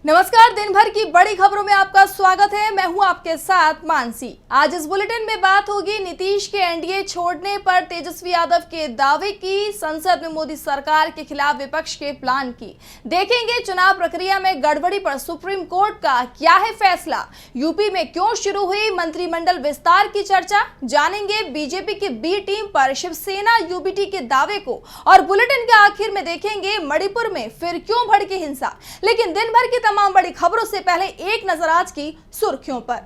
नमस्कार, दिन भर की बड़ी खबरों में आपका स्वागत है। मैं हूं आपके साथ मानसी। आज इस बुलेटिन में बात होगी नीतीश के एनडीए छोड़ने पर तेजस्वी यादव के दावे की, संसद में मोदी सरकार के खिलाफ विपक्ष के प्लान की। देखेंगे चुनाव प्रक्रिया में गड़बड़ी पर सुप्रीम कोर्ट का क्या है फैसला, यूपी में क्यों शुरू हुई मंत्रिमंडल विस्तार की चर्चा, जानेंगे बीजेपी की बी टीम पर शिवसेना यूबीटी के दावे को, और बुलेटिन के आखिर में देखेंगे मणिपुर में फिर क्यों भड़की हिंसा। लेकिन दिन भर की तमाम बड़ी खबरों से पहले एक नजर आज की सुर्खियों पर।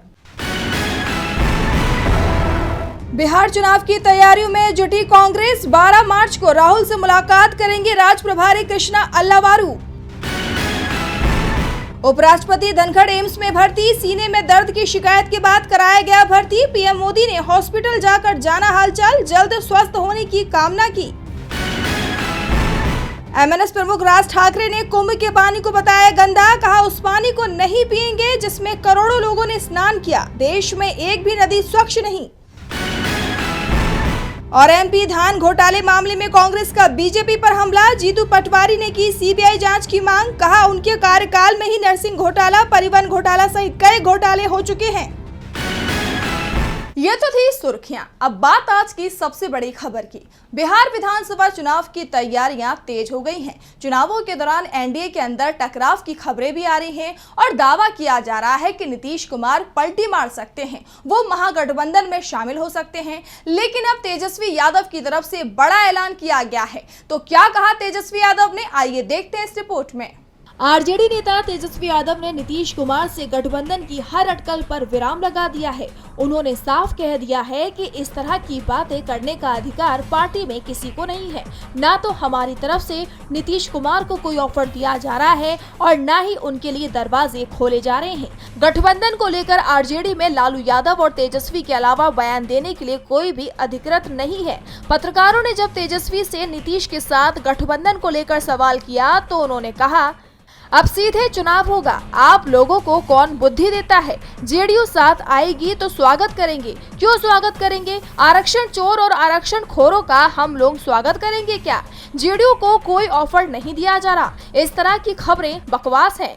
बिहार चुनाव की तैयारियों में जुटी कांग्रेस, 12 मार्च को राहुल से मुलाकात करेंगे राज प्रभारी कृष्णा अल्लावारू। उपराष्ट्रपति धनखड़ एम्स में भर्ती, सीने में दर्द की शिकायत के बाद कराया गया भर्ती। पीएम मोदी ने हॉस्पिटल जाकर जाना हालचाल, जल्द स्वस्थ होने की कामना की। एमएनएस प्रमुख राज ठाकरे ने कुंभ के पानी को बताया गंदा, कहा उस पानी को नहीं पिएंगे जिसमें करोड़ों लोगों ने स्नान किया, देश में एक भी नदी स्वच्छ नहीं। और एमपी धान घोटाले मामले में कांग्रेस का बीजेपी पर हमला, जीतू पटवारी ने की सीबीआई जांच की मांग, कहा उनके कार्यकाल में ही नर्सिंग घोटाला, परिवहन घोटाला सहित कई घोटाले हो चुके हैं। ये तो थी सुर्खियां। अब बात आज की सबसे बड़ी खबर की। बिहार विधानसभा चुनाव की तैयारियां तेज हो गई हैं। चुनावों के दौरान एनडीए के अंदर टकराव की खबरें भी आ रही हैं और दावा किया जा रहा है कि नीतीश कुमार पलटी मार सकते हैं, वो महागठबंधन में शामिल हो सकते हैं। लेकिन अब तेजस्वी यादव की तरफ से बड़ा ऐलान किया गया है। तो क्या कहा तेजस्वी यादव ने, आइए देखते हैं इस रिपोर्ट में। आरजेडी नेता तेजस्वी यादव ने नीतीश कुमार से गठबंधन की हर अटकल पर विराम लगा दिया है। उन्होंने साफ कह दिया है कि इस तरह की बातें करने का अधिकार पार्टी में किसी को नहीं है। ना तो हमारी तरफ से नीतीश कुमार को कोई ऑफर दिया जा रहा है और न ही उनके लिए दरवाजे खोले जा रहे हैं। गठबंधन को लेकर आरजेडी में लालू यादव और तेजस्वी के अलावा बयान देने के लिए कोई भी अधिकृत नहीं है। पत्रकारों ने जब तेजस्वी से नीतीश के साथ गठबंधन को लेकर सवाल किया तो उन्होंने कहा, अब सीधे चुनाव होगा, आप लोगों को कौन बुद्धि देता है? जेडीयू साथ आएगी तो स्वागत करेंगे। क्यों स्वागत करेंगे? आरक्षण चोर और आरक्षण खोरों का हम लोग स्वागत करेंगे क्या? जेडीयू को कोई ऑफर नहीं दिया जा रहा। इस तरह की खबरें बकवास हैं।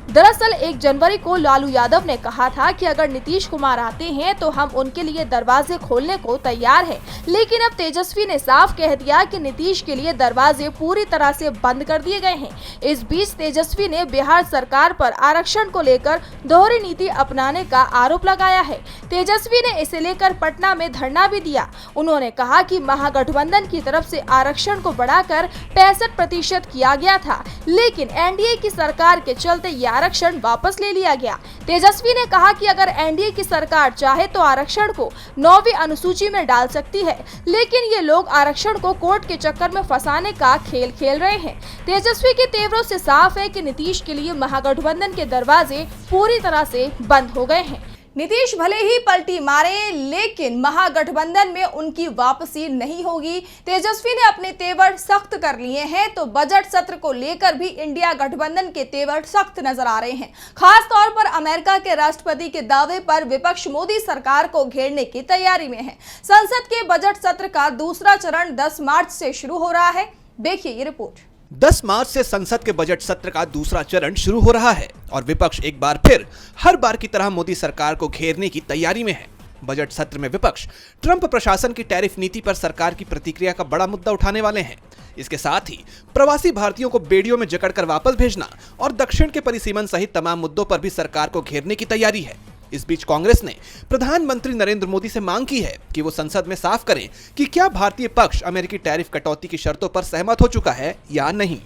दरअसल 1 जनवरी को लालू यादव ने कहा था कि अगर नीतीश कुमार आते हैं तो हम उनके लिए दरवाजे खोलने को तैयार हैं। लेकिन अब तेजस्वी ने साफ कह दिया कि नीतीश के लिए दरवाजे पूरी तरह से बंद कर दिए गए हैं। इस बीच तेजस्वी ने बिहार सरकार पर आरक्षण को लेकर दोहरी नीति अपनाने का आरोप लगाया है। तेजस्वी ने इसे लेकर पटना में धरना भी दिया। उन्होंने कहा कि महागठबंधन की तरफ से आरक्षण को बढ़ाकर 65% किया गया था, लेकिन एनडीए की सरकार के चलते आरक्षण वापस ले लिया गया। तेजस्वी ने कहा कि अगर एनडीए की सरकार चाहे तो आरक्षण को 9वीं अनुसूची में डाल सकती है, लेकिन ये लोग आरक्षण को कोर्ट के चक्कर में फंसाने का खेल खेल रहे हैं। तेजस्वी के तेवरों से साफ है कि नीतीश के लिए महागठबंधन के दरवाजे पूरी तरह से बंद हो गए हैं। नीतीश भले ही पलटी मारे, लेकिन महागठबंधन में उनकी वापसी नहीं होगी। तेजस्वी ने अपने तेवर सख्त कर लिए हैं, तो बजट सत्र को लेकर भी इंडिया गठबंधन के तेवर सख्त नजर आ रहे हैं। खास तौर पर अमेरिका के राष्ट्रपति के दावे पर विपक्ष मोदी सरकार को घेरने की तैयारी में है। संसद के बजट सत्र का दूसरा चरण 10 मार्च से शुरू हो रहा है। देखिए ये रिपोर्ट। 10 मार्च से संसद के बजट सत्र का दूसरा चरण शुरू हो रहा है और विपक्ष एक बार फिर हर बार की तरह मोदी सरकार को घेरने की तैयारी में है। बजट सत्र में विपक्ष ट्रंप प्रशासन की टैरिफ नीति पर सरकार की प्रतिक्रिया का बड़ा मुद्दा उठाने वाले हैं। इसके साथ ही प्रवासी भारतीयों को बेड़ियों में जकड़कर वापस भेजना और दक्षिण के परिसीमन सहित तमाम मुद्दों पर भी सरकार को घेरने की तैयारी है। इस बीच कांग्रेस ने प्रधानमंत्री नरेंद्र मोदी से मांग की है कि वो संसद में साफ करें कि क्या भारतीय पक्ष अमेरिकी टैरिफ कटौती की शर्तों पर सहमत हो चुका है या नहीं।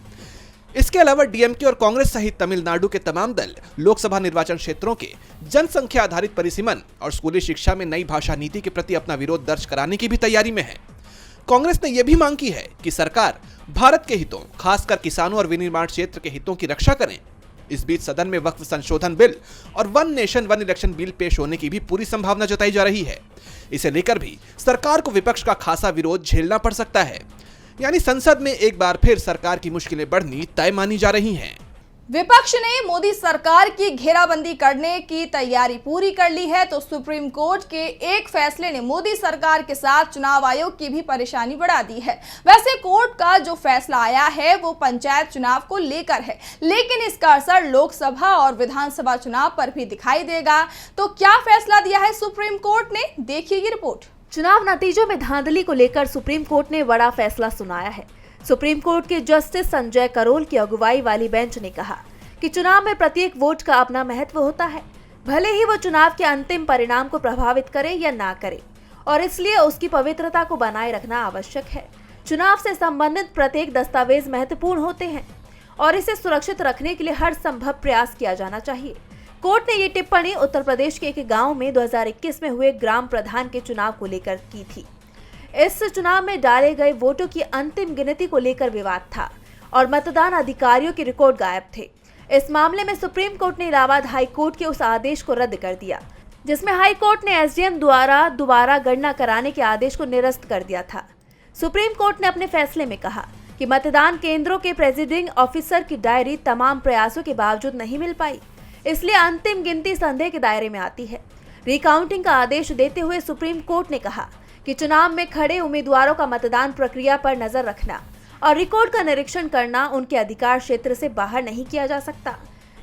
इसके अलावा डीएमके और कांग्रेस सहित तमिलनाडु के तमाम दल लोकसभा निर्वाचन क्षेत्रों के जनसंख्या आधारित परिसीमन और स्कूली शिक्षा में नई भाषा नीति के प्रति अपना विरोध दर्ज कराने की भी तैयारी में है। कांग्रेस ने यह भी मांग की है कि सरकार भारत के हितों, खासकर किसानों और विनिर्माण क्षेत्र के हितों की रक्षा करें। इस बीच सदन में वक्फ संशोधन बिल और one nation one election bill पेश होने की भी पूरी संभावना जताई जा रही है। इसे लेकर भी सरकार को विपक्ष का खासा विरोध झेलना पड़ सकता है। यानी संसद में एक बार फिर सरकार की मुश्किलें बढ़नी तय मानी जा रही हैं। विपक्ष ने मोदी सरकार की घेराबंदी करने की तैयारी पूरी कर ली है, तो सुप्रीम कोर्ट के एक फैसले ने मोदी सरकार के साथ चुनाव आयोग की भी परेशानी बढ़ा दी है। वैसे कोर्ट का जो फैसला आया है वो पंचायत चुनाव को लेकर है, लेकिन इसका असर लोकसभा और विधानसभा चुनाव पर भी दिखाई देगा। तो क्या फैसला दिया है सुप्रीम कोर्ट ने, देखिए ये रिपोर्ट। चुनाव नतीजों में धांधली को लेकर सुप्रीम कोर्ट ने बड़ा फैसला सुनाया है। सुप्रीम कोर्ट के जस्टिस संजय करोल की अगुवाई वाली बेंच ने कहा कि चुनाव में प्रत्येक वोट का अपना महत्व होता है, भले ही वो चुनाव के अंतिम परिणाम को प्रभावित करे या ना करे, और इसलिए उसकी पवित्रता को बनाए रखना आवश्यक है। चुनाव से संबंधित प्रत्येक दस्तावेज महत्वपूर्ण होते हैं और इसे सुरक्षित रखने के लिए हर संभव प्रयास किया जाना चाहिए। कोर्ट ने ये टिप्पणी उत्तर प्रदेश के एक गाँव में 2021 में हुए ग्राम प्रधान के चुनाव को लेकर की थी। इस चुनाव में डाले गए वोटों की अंतिम गिनती को लेकर विवाद था और मतदान अधिकारियों के रिकॉर्ड गायब थे। इस मामले में सुप्रीम कोर्ट ने इलाहाबाद हाई कोर्ट के उस आदेश को रद्द कर दिया, जिसमें हाई कोर्ट ने एसडीएम द्वारा दोबारा गणना कराने के आदेश को निरस्त कर दिया था। सुप्रीम कोर्ट ने अपने फैसले में कहा कि मतदान केंद्रों के प्रेसिडिंग ऑफिसर की डायरी तमाम प्रयासों के बावजूद नहीं मिल पाई, इसलिए अंतिम गिनती संदेह के दायरे में आती है। रिकाउंटिंग का आदेश देते हुए सुप्रीम कोर्ट ने कहा कि चुनाव में खड़े उम्मीदवारों का मतदान प्रक्रिया पर नजर रखना और रिकॉर्ड का निरीक्षण करना उनके अधिकार क्षेत्र से बाहर नहीं किया जा सकता।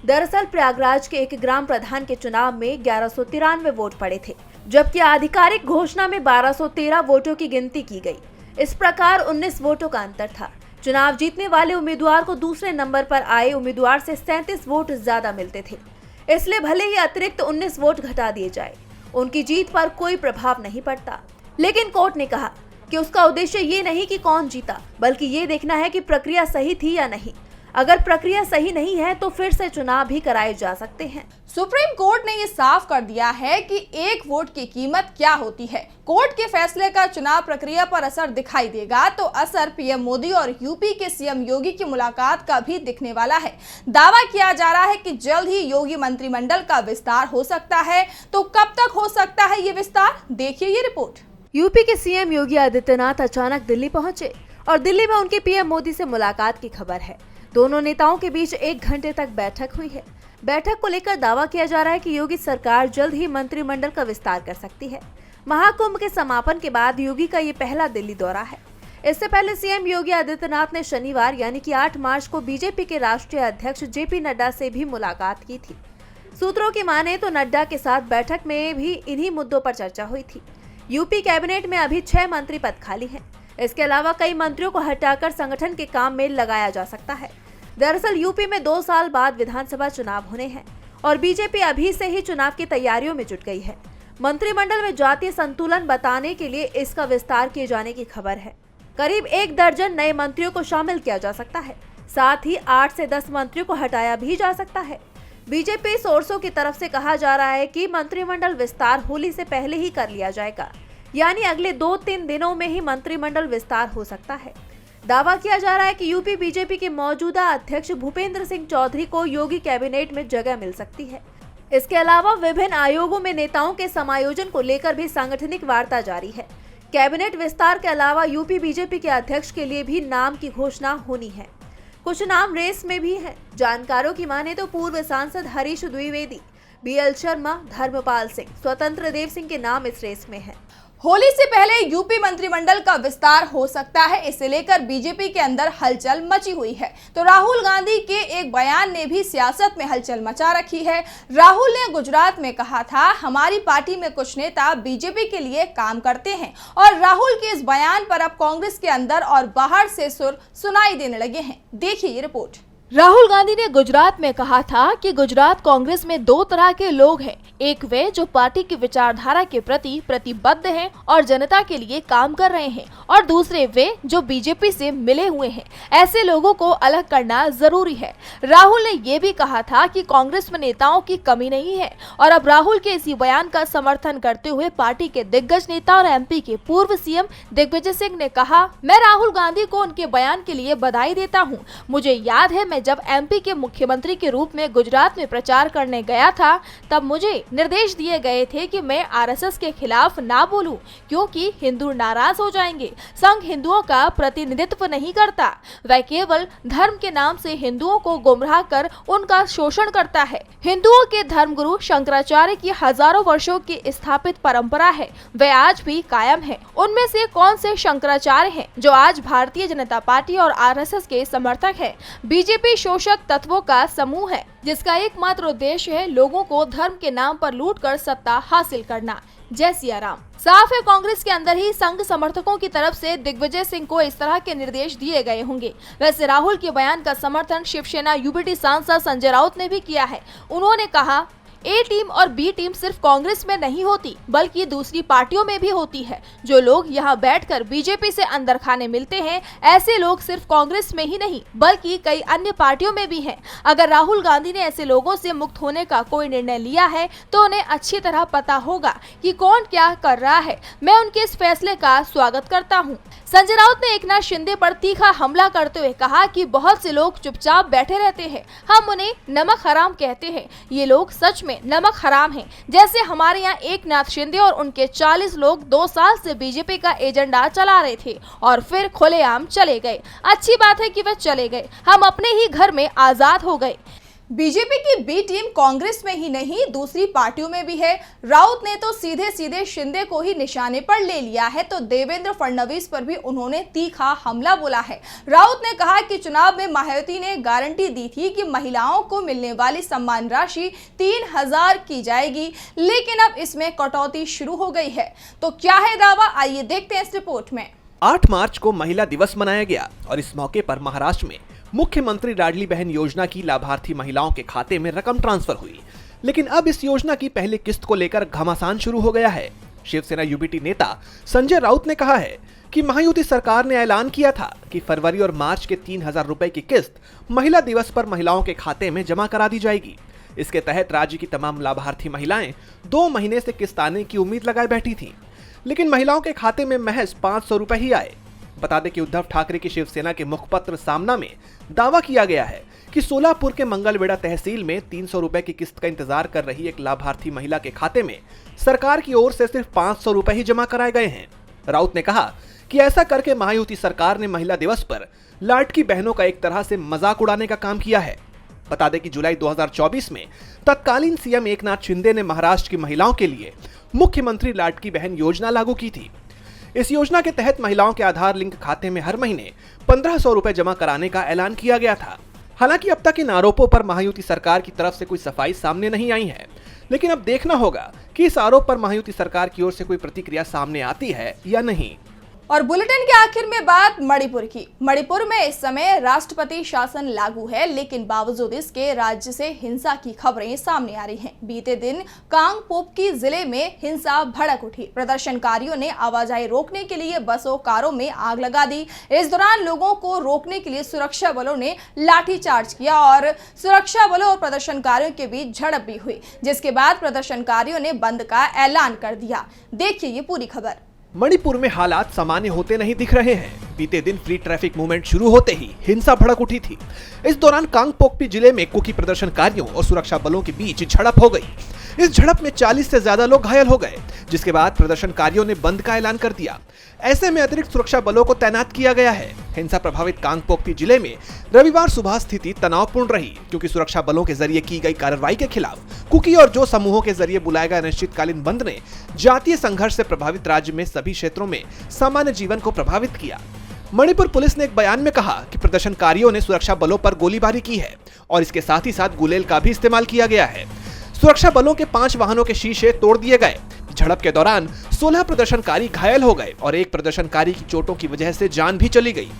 दरअसल प्रयागराज के एक ग्राम प्रधान के चुनाव में 1193 वोट पड़े थे, जबकि आधिकारिक घोषणा में 1213 वोटों की गिनती की गई। इस प्रकार 19 वोटों का अंतर था। चुनाव जीतने वाले उम्मीदवार को दूसरे नंबर पर आए उम्मीदवार से 37 वोट ज्यादा मिलते थे, इसलिए भले ही अतिरिक्त 19 वोट घटा दिए जाए, उनकी जीत पर कोई प्रभाव नहीं पड़ता। लेकिन कोर्ट ने कहा कि उसका उद्देश्य ये नहीं कि कौन जीता, बल्कि ये देखना है कि प्रक्रिया सही थी या नहीं। अगर प्रक्रिया सही नहीं है तो फिर से चुनाव भी कराए जा सकते हैं। सुप्रीम कोर्ट ने ये साफ कर दिया है कि एक वोट की कीमत क्या होती है। कोर्ट के फैसले का चुनाव प्रक्रिया पर असर दिखाई देगा, तो असर पीएम मोदी और यूपी के सीएम योगी की मुलाकात का भी दिखने वाला है। दावा किया जा रहा है कि जल्द ही योगी मंत्रिमंडल का विस्तार हो सकता है, तो कब तक हो सकता है ये विस्तार, देखिए ये रिपोर्ट। यूपी के सीएम योगी आदित्यनाथ अचानक दिल्ली पहुंचे और दिल्ली में उनके पीएम मोदी से मुलाकात की खबर है। दोनों नेताओं के बीच 1 घंटे तक बैठक हुई है। बैठक को लेकर दावा किया जा रहा है कि योगी सरकार जल्द ही मंत्रिमंडल का विस्तार कर सकती है। महाकुंभ के समापन के बाद योगी का ये पहला दिल्ली दौरा है। इससे पहले सीएम योगी आदित्यनाथ ने शनिवार यानी कि 8 मार्च को बीजेपी के राष्ट्रीय अध्यक्ष जेपी नड्डा से भी मुलाकात की थी। सूत्रों की माने तो नड्डा के साथ बैठक में भी इन्हीं मुद्दों पर चर्चा हुई थी। यूपी कैबिनेट में अभी 6 मंत्री पद खाली हैं। इसके अलावा कई मंत्रियों को हटाकर संगठन के काम में लगाया जा सकता है। दरअसल यूपी में 2 साल बाद विधानसभा चुनाव होने हैं और बीजेपी अभी से ही चुनाव की तैयारियों में जुट गई है। मंत्रिमंडल में जातीय संतुलन बताने के लिए इसका विस्तार किए जाने की खबर है। करीब 1 दर्जन नए मंत्रियों को शामिल किया जा सकता है, साथ ही 8 से 10 मंत्रियों को हटाया भी जा सकता है। बीजेपी सोर्सों की तरफ से कहा जा रहा है कि मंत्रिमंडल विस्तार होली से पहले ही कर लिया जाएगा, यानी अगले 2-3 दिनों में ही मंत्रिमंडल विस्तार हो सकता है। दावा किया जा रहा है कि यूपी बीजेपी के मौजूदा अध्यक्ष भूपेंद्र सिंह चौधरी को योगी कैबिनेट में जगह मिल सकती है। इसके अलावा विभिन्न आयोगों में नेताओं के समायोजन को लेकर भी सांगठनिक वार्ता जारी है। कैबिनेट विस्तार के अलावा यूपी बीजेपी के अध्यक्ष के लिए भी नाम की घोषणा होनी है। कुछ नाम रेस में भी हैं। जानकारों की माने तो पूर्व सांसद हरीश द्विवेदी, बीएल शर्मा, धर्मपाल सिंह, स्वतंत्र देव सिंह के नाम इस रेस में हैं। होली से पहले यूपी मंत्रिमंडल का विस्तार हो सकता है, इसे लेकर बीजेपी के अंदर हलचल मची हुई है। तो राहुल गांधी के एक बयान ने भी सियासत में हलचल मचा रखी है। राहुल ने गुजरात में कहा था, हमारी पार्टी में कुछ नेता बीजेपी के लिए काम करते हैं, और राहुल के इस बयान पर अब कांग्रेस के अंदर और बाहर से सुर सुनाई देने लगे हैं। देखिए ये रिपोर्ट। राहुल गांधी ने गुजरात में कहा था कि गुजरात कांग्रेस में 2 तरह के लोग हैं, एक वे जो पार्टी की विचारधारा के प्रति प्रतिबद्ध हैं और जनता के लिए काम कर रहे हैं, और दूसरे वे जो बीजेपी से मिले हुए हैं। ऐसे लोगों को अलग करना जरूरी है। राहुल ने ये भी कहा था कि कांग्रेस में नेताओं की कमी नहीं है, और अब राहुल के इसी बयान का समर्थन करते हुए पार्टी के दिग्गज नेता और एमपी के पूर्व सीएम दिग्विजय सिंह ने कहा, मैं राहुल गांधी को उनके बयान के लिए बधाई देता हूँ। मुझे याद है मैं मैं जब एमपी के मुख्यमंत्री के रूप में गुजरात में प्रचार करने गया था तब मुझे निर्देश दिए गए थे कि मैं आरएसएस के खिलाफ ना बोलूं, क्योंकि हिंदू नाराज हो जाएंगे। संघ हिंदुओं का प्रतिनिधित्व नहीं करता, वह केवल धर्म के नाम से हिंदुओं को गुमराह कर उनका शोषण करता है। हिंदुओं के धर्मगुरु शंकराचार्य की हजारों वर्षों की स्थापित परंपरा है, वह आज भी कायम है। उनमें से कौन से शंकराचार्य हैं जो आज भारतीय जनता पार्टी और आरएसएस के समर्थक है? बीजेपी शोषक तत्वों का समूह है जिसका एकमात्र उद्देश्य है लोगों को धर्म के नाम पर लूटकर सत्ता हासिल करना। जय सिया राम। साफ है, कांग्रेस के अंदर ही संघ समर्थकों की तरफ से दिग्विजय सिंह को इस तरह के निर्देश दिए गए होंगे। वैसे राहुल के बयान का समर्थन शिवसेना यूबीटी सांसद संजय राउत ने भी किया है। उन्होंने कहा, ए टीम और बी टीम सिर्फ कांग्रेस में नहीं होती बल्कि दूसरी पार्टियों में भी होती है। जो लोग यहाँ बैठकर बीजेपी से अंदर खाने मिलते हैं, ऐसे लोग सिर्फ कांग्रेस में ही नहीं बल्कि कई अन्य पार्टियों में भी हैं। अगर राहुल गांधी ने ऐसे लोगों से मुक्त होने का कोई निर्णय लिया है तो उन्हें अच्छी तरह पता होगा कि कौन क्या कर रहा है। मैं उनके इस फैसले का स्वागत करता हूँ। संजय राउत ने एकनाथ शिंदे पर तीखा हमला करते हुए कहा कि बहुत से लोग चुपचाप बैठे रहते हैं, हम उन्हें नमक हराम कहते हैं। ये लोग सच में नमक हराम हैं। जैसे हमारे यहाँ एकनाथ शिंदे और उनके 40 लोग 2 साल से बीजेपी का एजेंडा चला रहे थे और फिर खुलेआम चले गए। अच्छी बात है कि वे चले गए, हम अपने ही घर में आजाद हो गए। बीजेपी की बी टीम कांग्रेस में ही नहीं दूसरी पार्टियों में भी है। राउत ने तो सीधे सीधे शिंदे को ही निशाने पर ले लिया है, तो देवेंद्र फडणवीस पर भी उन्होंने तीखा हमला बोला है। राउत ने कहा कि चुनाव में मायावती ने गारंटी दी थी कि महिलाओं को मिलने वाली सम्मान राशि 3000 की जाएगी, लेकिन अब इसमें कटौती शुरू हो गई है। तो क्या है दावा, आइए देखते हैं इस रिपोर्ट में। 8 मार्च को महिला दिवस मनाया गया और इस मौके पर महाराष्ट्र में मुख्यमंत्री लाडली बहन योजना की लाभार्थी महिलाओं के खाते में रकम ट्रांसफर हुई। लेकिन अब इस योजना की पहली किस्त को लेकर घमासान शुरू हो गया है। शिवसेना यूबीटी नेता संजय राउत ने कहा है कि महायुति सरकार ने ऐलान किया था कि फरवरी और मार्च के 3000 रुपए की किस्त महिला दिवस पर महिलाओं के खाते में जमा करा दी जाएगी। इसके तहत राज्य की तमाम लाभार्थी महिलाएं 2 महीने से किस्त आने की उम्मीद लगाए बैठी थी, लेकिन महिलाओं के खाते में महज 500 रुपए ही आए। बता दें कि उद्धव ठाकरे की शिवसेना के मुखपत्र सामना में दावा किया गया है कि सोलापुर के मंगलवेढ़ा तहसील में 300 रुपए की किस्त का इंतजार कर रही एक लाभार्थी महिला के खाते में सरकार की ओर से सिर्फ 500 रुपए ही जमा कराए गए हैं। राउत ने कहा कि ऐसा करके महायुति सरकार ने महिला दिवस पर लाडकी बहनों का एक तरह से मजाक उड़ाने का काम किया है। बता दें कि जुलाई 2024 में तत्कालीन सीएम एकनाथ शिंदे ने महाराष्ट्र की महिलाओं के लिए मुख्यमंत्री लाडकी बहन योजना लागू की थी। इस योजना के तहत महिलाओं के आधार लिंक खाते में हर महीने 1500 रुपए जमा कराने का ऐलान किया गया था। हालांकि अब तक इन आरोपों पर महायुति सरकार की तरफ से कोई सफाई सामने नहीं आई है, लेकिन अब देखना होगा कि इस आरोप पर महायुति सरकार की ओर से कोई प्रतिक्रिया सामने आती है या नहीं। और बुलेटिन के आखिर में बात मणिपुर की। मणिपुर में इस समय राष्ट्रपति शासन लागू है, लेकिन बावजूद इसके राज्य से हिंसा की खबरें सामने आ रही हैं। बीते दिन कांगपोकपी जिले में हिंसा भड़क उठी। प्रदर्शनकारियों ने आवाजाही रोकने के लिए बसों कारों में आग लगा दी। इस दौरान लोगों को रोकने के लिए सुरक्षा बलों ने लाठीचार्ज किया और सुरक्षा बलों और प्रदर्शनकारियों के बीच झड़प भी हुई, जिसके बाद प्रदर्शनकारियों ने बंद का ऐलान कर दिया। देखिए ये पूरी खबर। मणिपुर में हालात सामान्य होते नहीं दिख रहे हैं। बीते दिन फ्री ट्रैफिक मूवमेंट शुरू होते ही हिंसा भड़क उठी थी। इस दौरान कांगपोकपी जिले में कुकी प्रदर्शनकारियों और सुरक्षा बलों के बीच झड़प हो गई। इस झड़प में 40 से ज्यादा लोग घायल हो गए, जिसके बाद प्रदर्शनकारियों ने बंद का ऐलान कर दिया। ऐसे में अतिरिक्त सुरक्षा बलों को तैनात किया गया है। हिंसा प्रभावित कांगपोकपी जिले में रविवार सुबह स्थिति तनावपूर्ण रही, क्योंकि सुरक्षा बलों के जरिए की गई कार्रवाई के खिलाफ कुकी और जो समूहों के जरिए बुलाए गए अनिश्चितकालीन बंद ने जातीय संघर्ष से प्रभावित राज्य में सभी क्षेत्रों में सामान्य जीवन को प्रभावित किया। मणिपुर पुलिस ने एक बयान में कहा कि प्रदर्शनकारियों ने सुरक्षा बलों पर गोलीबारी की है और इसके साथ ही साथ गुलेल का भी इस्तेमाल किया गया है। सुरक्षा बलों के 5 वाहनों के शीशे तोड़ दिए गए। झड़प के दौरान 16 प्रदर्शनकारी घायल हो गए और एक प्रदर्शनकारी की चोटों की वजह से जान भी चली गई।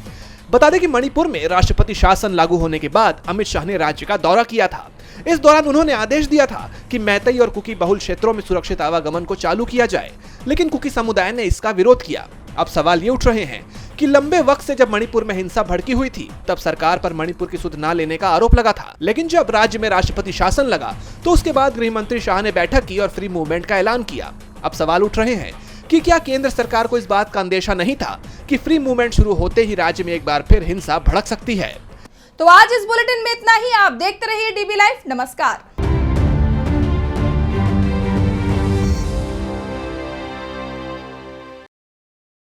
बता दें कि मणिपुर में राष्ट्रपति शासन लागू होने के बाद अमित शाह ने राज्य का दौरा किया था। इस दौरान उन्होंने आदेश दिया था कि मैतई और कुकी बहुल क्षेत्रों में सुरक्षित आवागमन को चालू किया जाए, लेकिन कुकी समुदाय ने इसका विरोध किया। अब सवाल ये उठ रहे हैं कि लंबे वक्त से जब मणिपुर में हिंसा भड़की हुई थी, तब सरकार पर मणिपुर की सुध न लेने का आरोप लगा था, लेकिन जब राज्य में राष्ट्रपति शासन लगा तो उसके बाद गृह मंत्री शाह ने बैठक की और फ्री मूवमेंट का ऐलान किया। अब सवाल उठ रहे हैं कि क्या केंद्र सरकार को इस बात का अंदेशा नहीं था कि फ्री मूवमेंट शुरू होते ही राज्य में एक बार फिर हिंसा भड़क सकती है। तो आज इस बुलेटिन में इतना ही। आप देखते रहिए डीबी लाइव। नमस्कार।